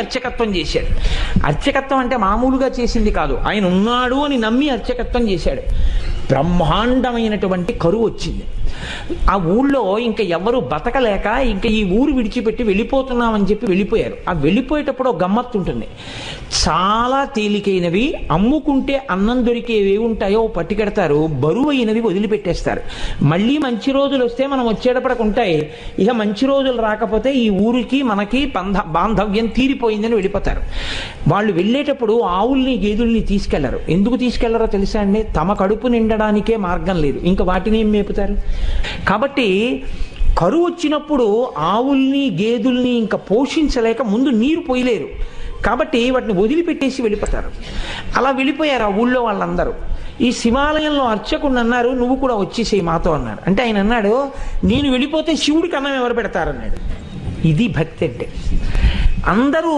అర్చకత్వం చేశాడు. అర్చకత్వం అంటే మామూలుగా చేసింది కాదు, ఆయన ఉన్నాడు అని నమ్మి అర్చకత్వం చేశాడు. బ్రహ్మాండమైనటువంటి కరువు వచ్చింది. ఆ ఊళ్ళో ఇంకా ఎవరు బతకలేక ఇంకా ఈ ఊరు విడిచిపెట్టి వెళ్ళిపోతున్నామని చెప్పి వెళ్ళిపోయారు. ఆ వెళ్ళిపోయేటప్పుడు ఒక గమ్మత్తు ఉంటుంది. చాలా తేలికైనవి, అమ్ముకుంటే అన్నం దొరికేవి ఉంటాయో పట్టుకెడతారు, బరువు అయినవి వదిలిపెట్టేస్తారు. మళ్ళీ మంచి రోజులు వస్తే మనం వచ్చేటప్పటికి ఉంటాయి, ఇక మంచి రోజులు రాకపోతే ఈ ఊరికి మనకి బాంధవ్యం తీరిపోయిందని వెళ్ళిపోతారు. వాళ్ళు వెళ్ళేటప్పుడు ఆవుల్ని గేదెల్ని తీసుకెళ్లరు. ఎందుకు తీసుకెళ్లరో తెలుసా అండి? తమ కడుపు నిండడానికే మార్గం లేదు, ఇంకా వాటిని ఏం మేపుతారు. కాబట్టి కరువు వచ్చినప్పుడు ఆవుల్ని గేదెల్ని ఇంకా పోషించలేక ముందు నీరు పోయలేరు, కాబట్టి వాటిని వదిలిపెట్టేసి వెళ్ళిపోతారు. అలా వెళ్ళిపోయారు ఆ ఊళ్ళో వాళ్ళందరూ. ఈ శివాలయంలో అర్చకుడు అన్నారు, నువ్వు కూడా వచ్చేసేయి మాతో అన్నారు. అంటే ఆయన అన్నాడు, నేను వెళ్ళిపోతే శివుడికి అన్నం ఎవరు పెడతారన్నాడు. ఇది భక్తి అంటే. అందరూ